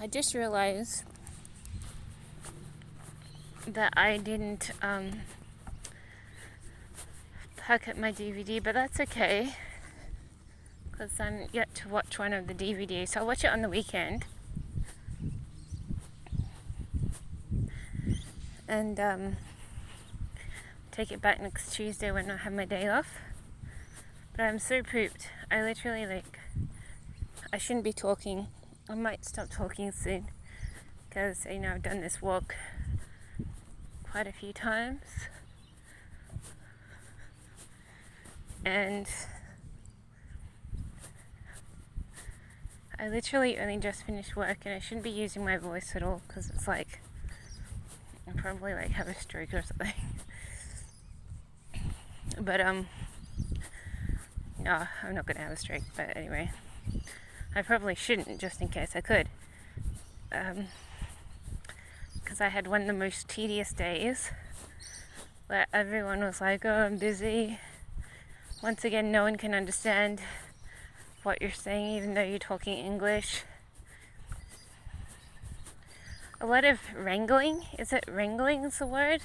I just realized that I didn't pack up my DVD, but that's okay because I'm yet to watch one of the DVDs, so I'll watch it on the weekend. And take it back next Tuesday when I have my day off. But I'm so pooped. I literally, I shouldn't be talking. I might stop talking soon because, I've done this walk quite a few times. And I literally only just finished work and I shouldn't be using my voice at all because it's I probably have a stroke or something. But no, I'm not gonna have a stroke, but anyway, I probably shouldn't, just in case I could, because I had one of the most tedious days where everyone was like, oh, I'm busy. Once again, no one can understand what you're saying even though you're talking English. A lot of wrangling. Is it wrangling is the word?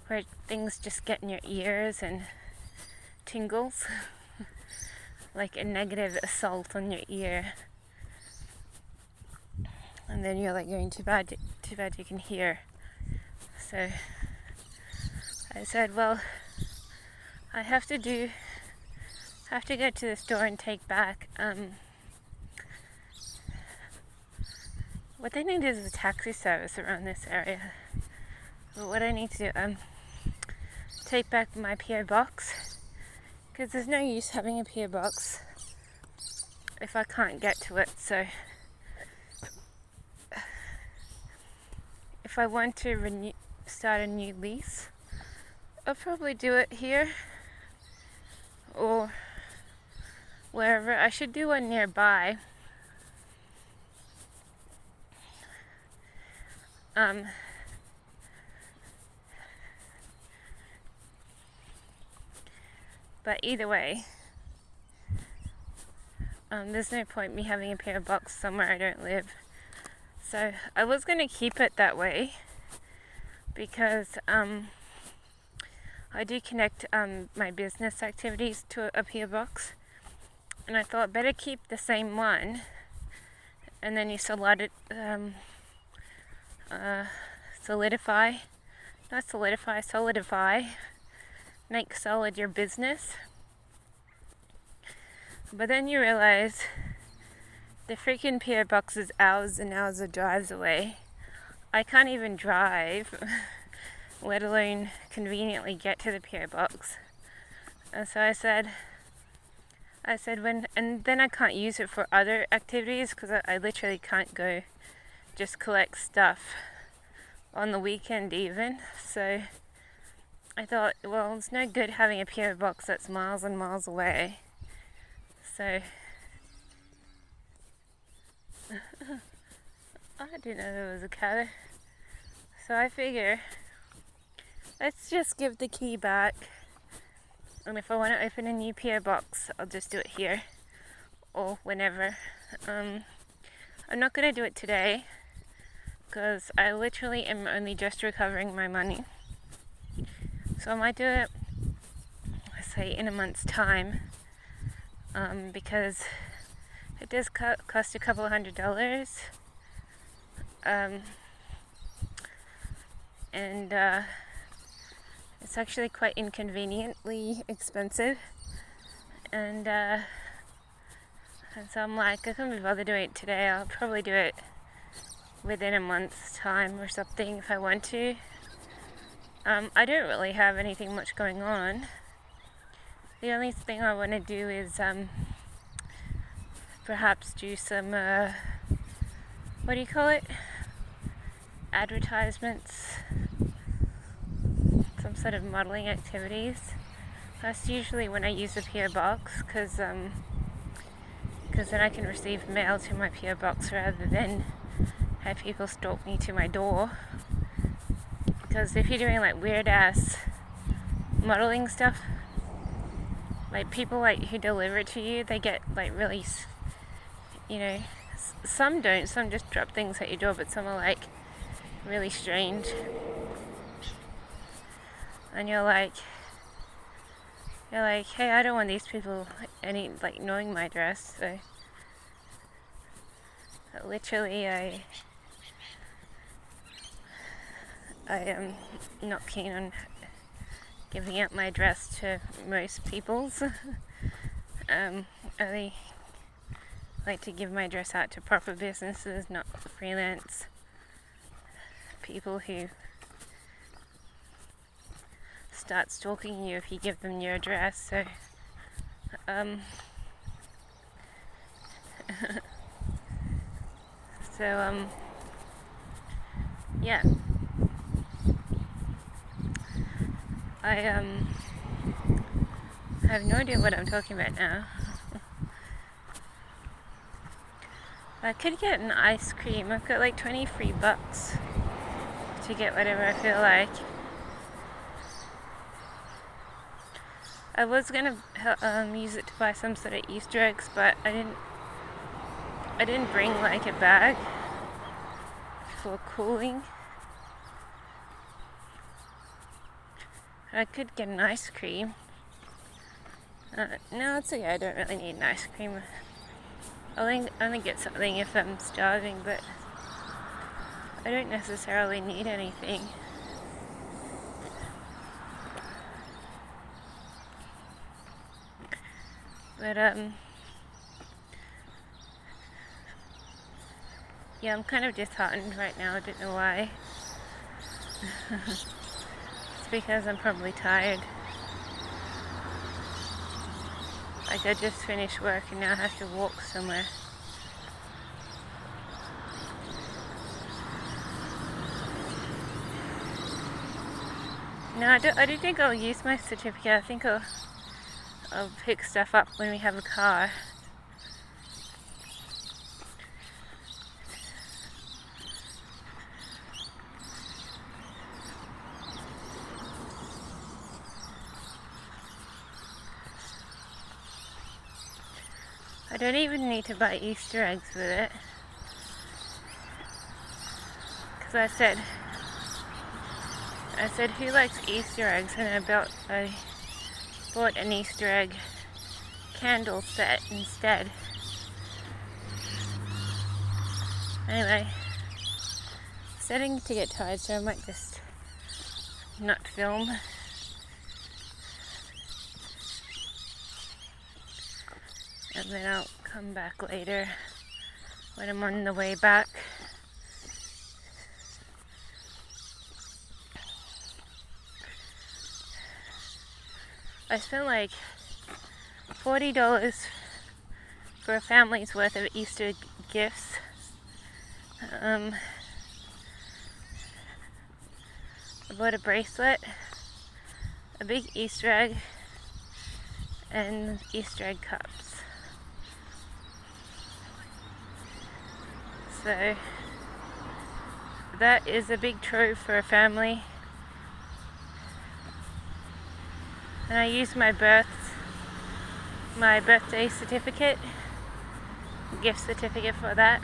Where things just get in your ears and tingles. Like a negative assault on your ear. And then you're going, too bad you can hear. So I said, well, I have to go to the store and take back, what they need is a taxi service around this area. But what I need to do, take back my PO box, because there's no use having a PO box if I can't get to it. So if I want to start a new lease, I'll probably do it here or wherever. I should do one nearby. But either way, there's no point me having a PO box somewhere I don't live. So I was going to keep it that way because I do connect my business activities to a PO box, and I thought better keep the same one, and then you solidify, make solid your business. But then you realize the freaking PO box is hours and hours of drives away. I can't even drive, let alone conveniently get to the PO box. And so I said and then I can't use it for other activities because I literally can't go just collect stuff on the weekend even. So I thought, well, it's no good having a PO box that's miles and miles away. So I didn't know there was a cat. So I figure, let's just give the key back. And if I want to open a new PO box, I'll just do it here or whenever. I'm not going to do it today because I literally am only just recovering my money. So I might do it, let's say, in a month's time, because it does cost a couple $100. And it's actually quite inconveniently expensive. And so I'm like, I can't be bothered doing it today. I'll probably do it within a month's time or something if I want to. I don't really have anything much going on. The only thing I want to do is perhaps do some, what do you call it? Advertisements, some sort of modeling activities. That's usually when I use the PO box because then I can receive mail to my PO box rather than have people stalk me to my door. Because if you're doing weird ass modeling stuff, people who deliver it to you, they get really, Some don't, some just drop things at your door, but some are like really strange. And you're like, hey, I don't want these people knowing my address. So literally, I am not keen on giving out my address to most people's. I only like to give my address out to proper businesses, not freelance people who start stalking you if you give them your address. So yeah, I have no idea what I'm talking about now. I could get an ice cream. I've got like 20 free bucks to get whatever I feel like. I was gonna use it to buy some sort of Easter eggs, but I didn't bring like a bag for cooling. I could get an ice cream. No, it's okay. I don't really need an ice cream. I'll only get something if I'm starving, but I don't necessarily need anything. But yeah, I'm kind of disheartened right now. I don't know why. It's because I'm probably tired. Like, I just finished work and now I have to walk somewhere. No, I don't think I'll use my certificate. I think I'll pick stuff up when we have a car. I don't even need to buy Easter eggs with it. Because I said, who likes Easter eggs? And I bought an Easter egg candle set instead. Anyway, starting to get tired, so I might just not film. And then I'll come back later when I'm on the way back. I spent like $40 for a family's worth of Easter gifts. I bought a bracelet, a big Easter egg, and Easter egg cups. So that is a big trove for a family. And I used my birthday certificate, gift certificate for that.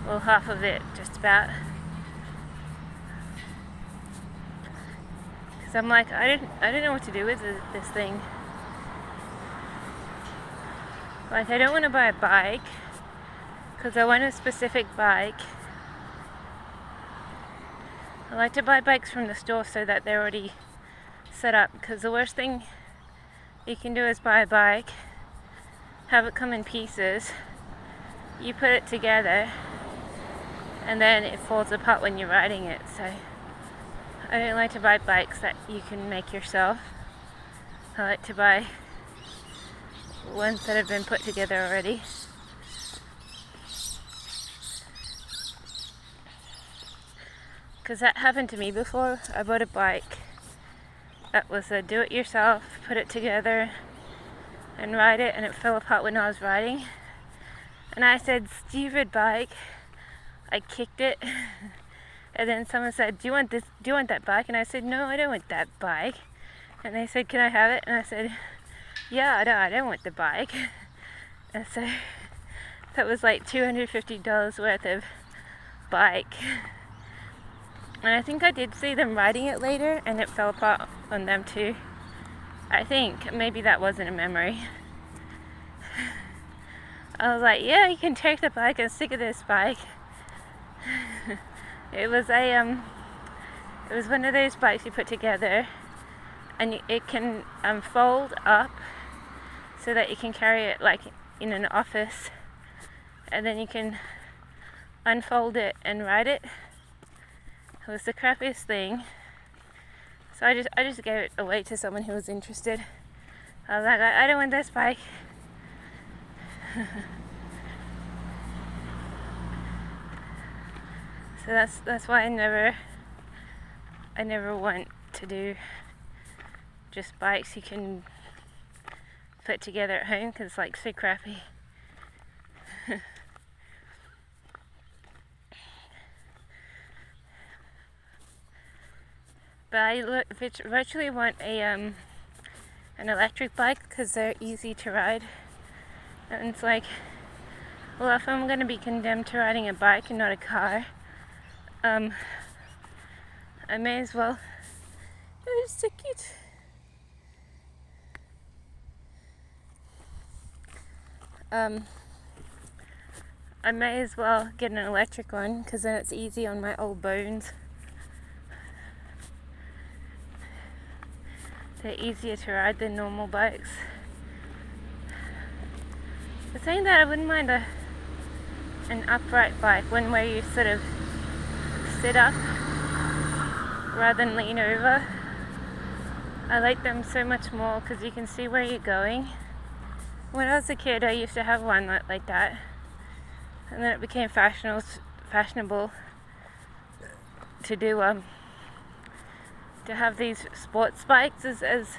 Well, half of it, just about. Because I'm like, I don't know what to do with this thing. Like, I don't want to buy a bike because I want a specific bike. I like to buy bikes from the store so that they're already set up, because the worst thing you can do is buy a bike, have it come in pieces, you put it together, and then it falls apart when you're riding it. So I don't like to buy bikes that you can make yourself. I like to buy ones that have been put together already. Because that happened to me before. I bought a bike that was a do-it-yourself, put it together and ride it, and it fell apart when I was riding. And I said, stupid bike. I kicked it. And then someone said, do you want that bike? And I said, no, I don't want that bike. And they said, can I have it? And I said, yeah, I don't want the bike. And so that was like $250 worth of bike. And I think I did see them riding it later, and it fell apart on them too. I think maybe that wasn't a memory. I was like, yeah, you can take the bike. I'm sick of this bike. It was one of those bikes you put together, and it can fold up so that you can carry it like in an office, and then you can unfold it and ride it. It was the crappiest thing. So I just gave it away to someone who was interested. I was like, I don't want this bike. So that's why I never want to do just bikes you can put together at home, because it's like so crappy. But I virtually want an electric bike, because they're easy to ride. And it's like, well, if I'm going to be condemned to riding a bike and not a car, I may as well. Oh, it's so cute. I may as well get an electric one, because then it's easy on my old bones. They're easier to ride than normal bikes. But saying that, I wouldn't mind an upright bike, one where you sort of sit up rather than lean over. I like them so much more because you can see where you're going. When I was a kid, I used to have one like that, and then it became fashionable to do to have these sports bikes as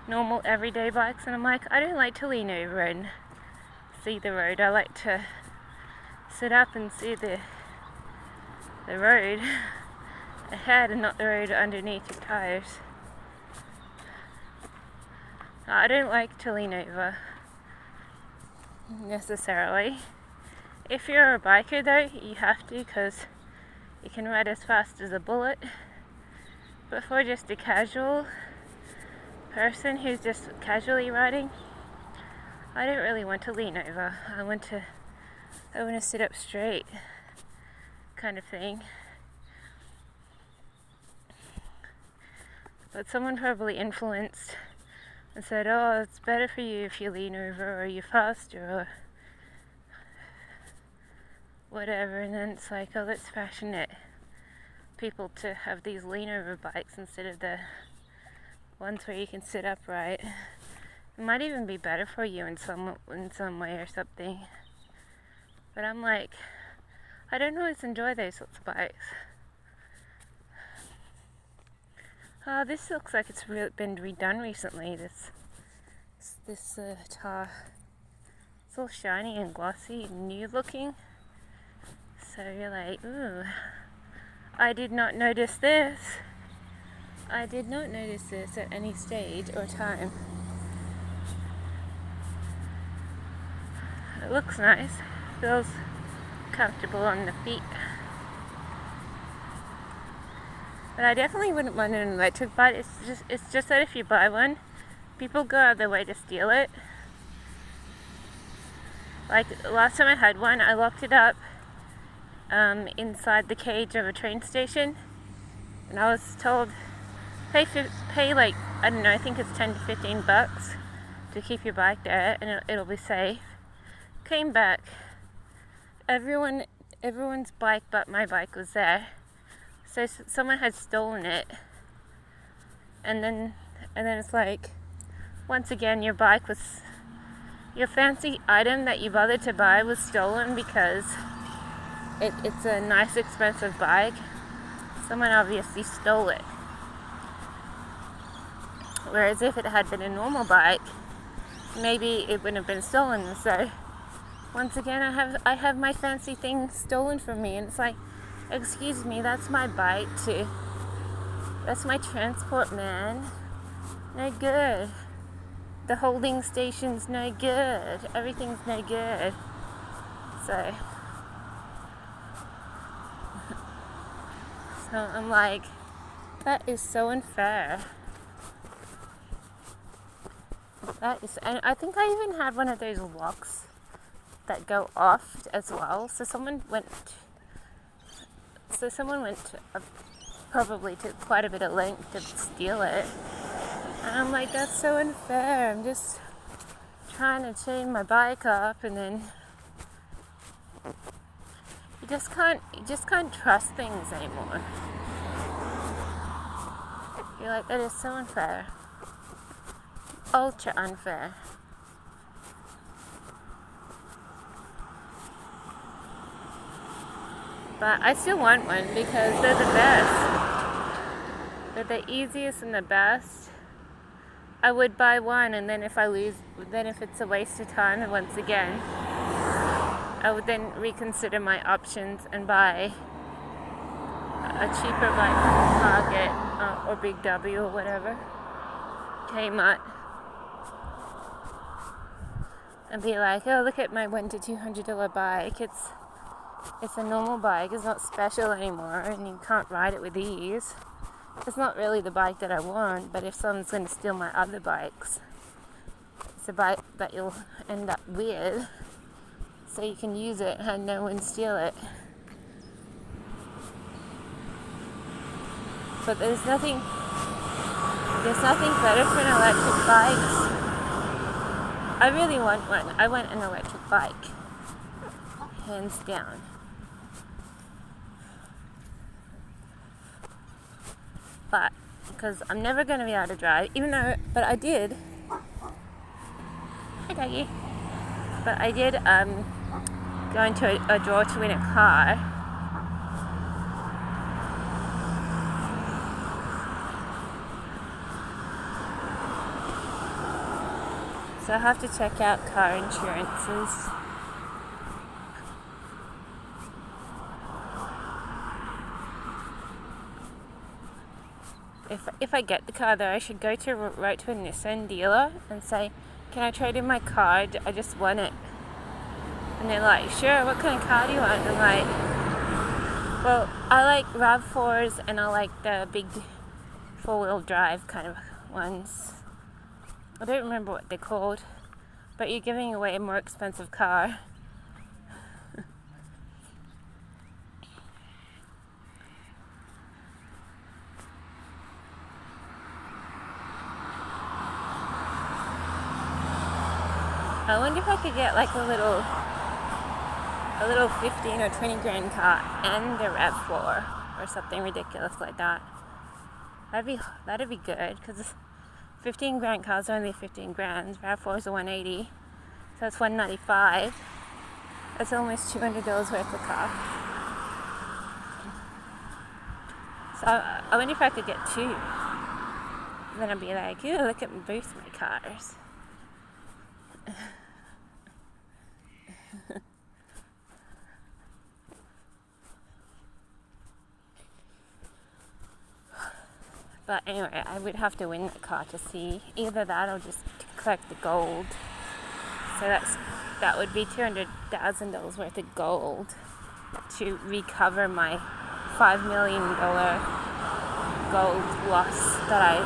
normal everyday bikes, and I'm like, I don't like to lean over and see the road. I like to sit up and see the road ahead and not the road underneath your tires. I don't like to lean over necessarily. If you're a biker though, you have to, because you can ride as fast as a bullet. But for just a casual person who's just casually riding, I don't really want to lean over. I want to sit up straight, kind of thing. But someone probably influenced and said, oh, it's better for you if you lean over, or you're faster, or whatever. And then it's like, oh, let's fashion it. People to have these lean over bikes instead of the ones where you can sit upright. It might even be better for you in some way or something. But I'm like, I don't always enjoy those sorts of bikes. Oh, this looks like it's been redone recently. This tar, it's all shiny and glossy and new looking. So you're like, ooh. I did not notice this. I did not notice this at any stage or time. It looks nice. Feels comfortable on the feet. But I definitely wouldn't want an electric bike. It's just that if you buy one, people go out of their way to steal it. Like last time I had one, I locked it up inside the cage of a train station, and I was told pay like, I don't know, I think it's $10 to $15 to keep your bike there, and it'll be safe. Came back, everyone's bike but my bike was there, so someone had stolen it, and then it's like, once again, your fancy item that you bothered to buy was stolen because it's a nice, expensive bike. Someone obviously stole it. Whereas if it had been a normal bike, maybe it wouldn't have been stolen. So once again, I have my fancy thing stolen from me, and it's like, excuse me, that's my bike too. That's my transport, man. No good. the holding station's no good. Everything's no good. So I'm like, that is so unfair. And I think I even had one of those locks that go off as well. So someone went probably took quite a bit of length to steal it. And I'm like, that's so unfair. I'm just trying to chain my bike up, and then you just can't trust things anymore. You're like, that is so unfair. Ultra unfair. But I still want one because they're the best. They're the easiest and the best. I would buy one, and then if it's a waste of time, once again, I would then reconsider my options and buy a cheaper bike from Target or Big W or whatever, Kmart, and be like, oh, look at my $100 to $200 bike. It's a normal bike. It's not special anymore, and you can't ride it with ease. It's not really the bike that I want, but if someone's going to steal my other bikes, it's a bike that you'll end up with, so you can use it and have no one steal it. But there's nothing better for an electric bike. I really want one. I want an electric bike, hands down. But because I'm never going to be able to drive, but I did. Hi, doggy. But I did go into a draw to win a car. So I have to check out car insurances. If I get the car though, I should go right to a Nissan dealer and say, can I trade in my car? I just want it. And they're like, sure, what kind of car do you want? And I'm like, well, I like RAV4s and I like the big 4-wheel drive kind of ones. I don't remember what they're called, but you're giving away a more expensive car. I wonder if I could get like a little 15 or 20 grand car and a RAV4 or something ridiculous like that. That'd be good, because 15 grand cars are only 15 grand. RAV4s are 180, so that's 195. That's almost $200 worth of car. So I wonder if I could get two. Then I'd be like, ooh, look at both my cars. But anyway, I would have to win the car to see. Either that or just collect the gold. So that would be $200,000 worth of gold to recover my $5 million gold loss that I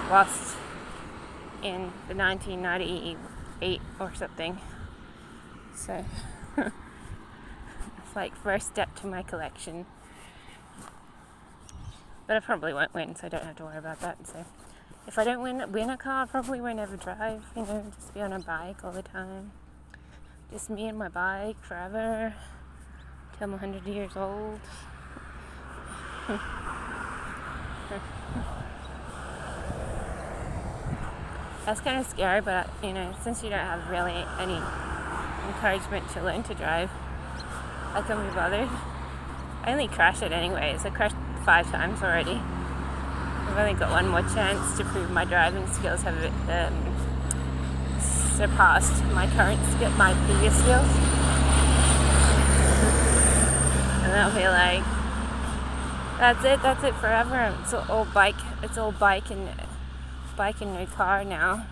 lost in the 1998 or something. So it's like first step to my collection. But I probably won't win, so I don't have to worry about that. So if I don't win a car, I probably won't ever drive, just be on a bike all the time. Just me and my bike forever, till I'm 100 years old. That's kind of scary, but since you don't have really any encouragement to learn to drive, I can't be bothered. I only crash it anyways. I crashed 5 times already. I've only got one more chance to prove my driving skills have surpassed my previous skills. And then I'll be like, that's it forever. It's all bike and no car now.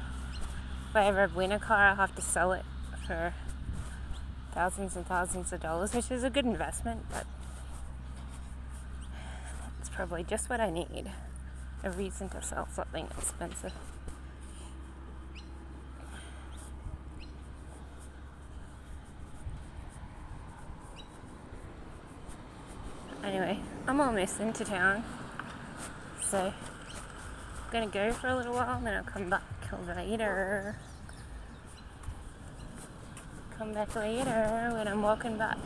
if I ever win a car, I'll have to sell it for thousands and thousands of dollars, which is a good investment, but it's probably just what I need. A reason to sell something expensive. Anyway, I'm almost into town, so I'm gonna go for a little while and then I'll come back later. Come back later when I'm walking back.